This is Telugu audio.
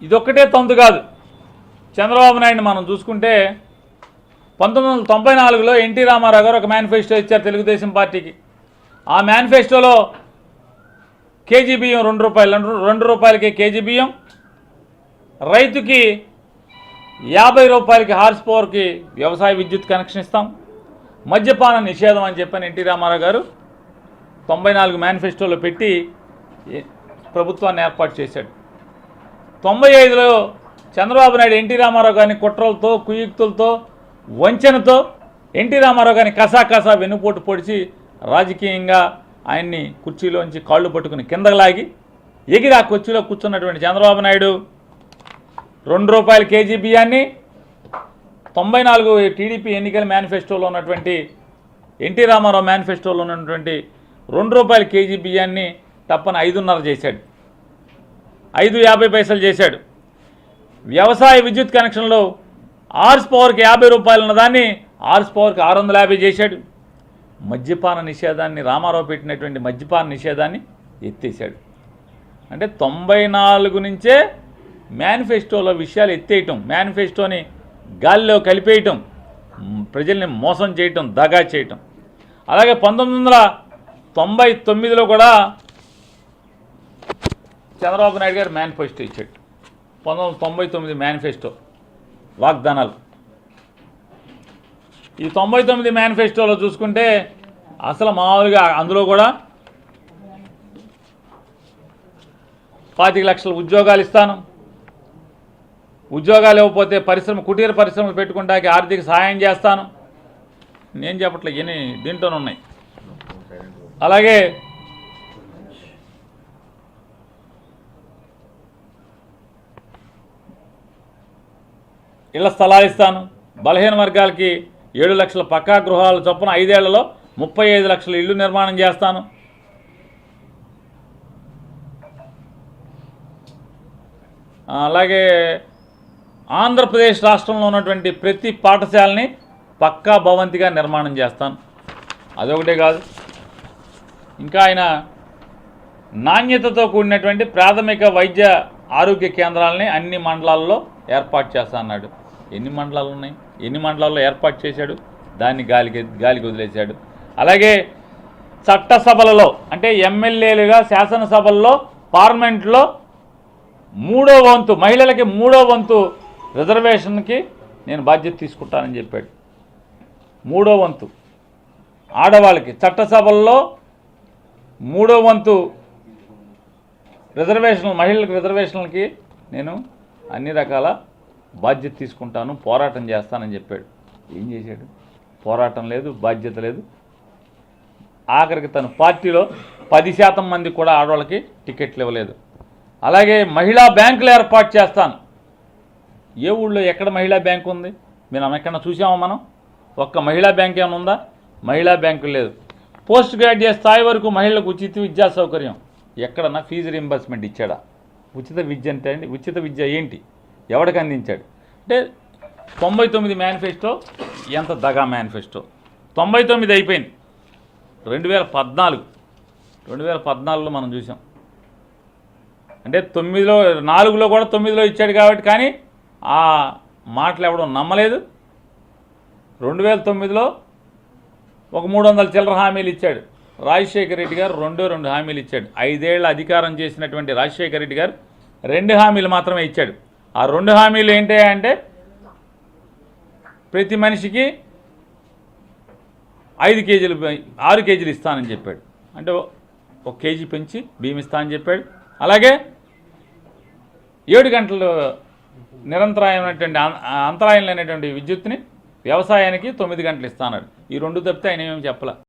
ఇదొక్కటే తంతు కాదు. చంద్రబాబు నాయుడిని మనం చూసుకుంటే 1994లో ఎన్టీ రామారావు గారు ఒక మేనిఫెస్టో ఇచ్చారు తెలుగుదేశం పార్టీకి. ఆ మేనిఫెస్టోలో కేజీ బియ్యం ₹2 కేజీ బియ్యం, రైతుకి 50 రూపాయలకి హార్స్ పవర్కి వ్యవసాయ విద్యుత్ కనెక్షన్ ఇస్తాం, మద్యపాన నిషేధం అని చెప్పని ఎన్టీ రామారావు గారు 94 మేనిఫెస్టోలో పెట్టి ప్రభుత్వాన్ని ఏర్పాటు చేశాడు. 95లో చంద్రబాబు నాయుడు ఎన్టీ రామారావు గారిని కుట్రలతో, కుయుక్తులతో, వంచనతో ఎన్టీ రామారావు గారిని కసాకసా వెన్నుపోటు పొడిచి రాజకీయంగా ఆయన్ని కుర్చీలోంచి కాళ్ళు పట్టుకుని కిందకు లాగి ఎగిరి ఆ కుర్చీలో కూర్చున్నటువంటి చంద్రబాబు నాయుడు ₹2 కేజీ బియ్యాన్ని 94 టీడీపీ ఎన్నికల మేనిఫెస్టోలో ఉన్నటువంటి ఎన్టీ రామారావు మేనిఫెస్టోలో ఉన్నటువంటి ₹2 కేజీ బియ్యాన్ని తప్పని 5.5 చేశాడు, 5.50 చేశాడు. వ్యవసాయ విద్యుత్ కనెక్షన్లో హార్స్ పవర్కి ₹50 ఉన్నదాన్ని హార్స్ పవర్కి 650 చేశాడు. మద్యపాన నిషేధాన్ని, రామారావు పెట్టినటువంటి మద్యపాన నిషేధాన్ని ఎత్తేసాడు. అంటే 94 నుంచే మేనిఫెస్టోలో విషయాలు ఎత్తేయటం, మేనిఫెస్టోని గాలిలో కలిపేయటం, ప్రజల్ని మోసం చేయటం, దగా చేయటం. అలాగే 1999లో కూడా చంద్రబాబు నాయుడు గారు మేనిఫెస్టో ఇచ్చాడు. 1999 మేనిఫెస్టో వాగ్దానాలు. ఈ 99 మేనిఫెస్టోలో చూసుకుంటే అసలు మామూలుగా అందులో కూడా 25 లక్షల ఉద్యోగాలు ఇస్తాను, ఉద్యోగాలు ఇవ్వకపోతే కుటీర పరిశ్రమలు పెట్టుకుంటానికి ఆర్థిక సహాయం చేస్తాను, నేను చెప్పట్లేదు, ఇవన్నీ దీంట్లోనే ఉన్నాయి. అలాగే ఇళ్ల స్థలాలు ఇస్తాను, బలహీన వర్గాలకి 7 లక్షల పక్కా గృహాల చొప్పున 5 ఏళ్లలో 35 లక్షల ఇళ్లు నిర్మాణం చేస్తాను, అలాగే ఆంధ్రప్రదేశ్ రాష్ట్రంలో ఉన్నటువంటి ప్రతి పాఠశాలని పక్కా భవంతిగా నిర్మాణం చేస్తాను. అదొకటే కాదు, ఇంకా ఆయన నాణ్యతతో కూడినటువంటి ప్రాథమిక వైద్య ఆరోగ్య కేంద్రాలని అన్ని మండలాల్లో ఏర్పాటు చేస్తా అన్నాడు. ఎన్ని మండలాలు ఉన్నాయి, ఎన్ని మండలాల్లో ఏర్పాటు చేశాడు, దాన్ని గాలికి వదిలేశాడు. అలాగే చట్టసభలలో అంటే ఎమ్మెల్యేలుగా శాసనసభల్లో పార్లమెంట్లో 3వ వంతు మహిళలకి 3వ వంతు రిజర్వేషన్కి నేను బాధ్యత తీసుకుంటానని చెప్పాడు. 3వ వంతు ఆడవాళ్ళకి చట్టసభల్లో 3వ వంతు రిజర్వేషన్లు, మహిళలకు రిజర్వేషన్లకి నేను అన్ని రకాల బాధ్యత తీసుకుంటాను, పోరాటం చేస్తానని చెప్పాడు. ఏం చేశాడు? పోరాటం లేదు, బాధ్యత లేదు. ఆఖరికి తన పార్టీలో 10% మంది కూడా ఆడవాళ్ళకి టికెట్లు ఇవ్వలేదు. అలాగే మహిళా బ్యాంకులు ఏర్పాటు చేస్తాను. ఏ ఊళ్ళో ఎక్కడ మహిళా బ్యాంకు ఉంది? మేము ఎక్కడన్నా చూసామా మనం? ఒక్క మహిళా బ్యాంక్ ఏమైనా ఉందా? మహిళా బ్యాంకు లేదు. పోస్ట్ గ్రాడ్యుయేట్ స్థాయి వరకు మహిళలకు ఉచిత విద్యా సౌకర్యం. ఎక్కడన్నా ఫీజు రీంబర్స్మెంట్ ఇచ్చాడా? ఉచిత విద్య అంటే అండి, ఉచిత విద్య ఏంటి, ఎవరికి అందించాడు? అంటే 99 మేనిఫెస్టో ఎంత దగా మేనిఫెస్టో. 99 అయిపోయింది. 2014లో మనం చూసాం. అంటే 4లో కూడా 9లో ఇచ్చాడు కాబట్టి, కానీ ఆ మాటలు ఎవడో నమ్మలేదు. 2009లో ఒక 300 చిల్లర హామీలు ఇచ్చాడు. రాజశేఖర రెడ్డి గారు 2 హామీలు ఇచ్చాడు. 5 ఏళ్ల అధికారం చేసినటువంటి రాజశేఖర రెడ్డి గారు 2 హామీలు మాత్రమే ఇచ్చాడు. ఆ 2 హామీలు ఏంటి అంటే ప్రతి మనిషికి 6 కేజీలు ఇస్తానని చెప్పాడు. అంటే 1 కేజీ పెంచి బియ్యం ఇస్తానని చెప్పాడు. అలాగే 7 గంటలు నిరంతరాయమైనటువంటి అంతరాయం లేనటువంటి విద్యుత్ని వ్యవసాయానికి 9 గంటలు ఇస్తానన్నాడు. ఈ 2 తప్పితే ఆయన ఏమేమి చెప్పలే.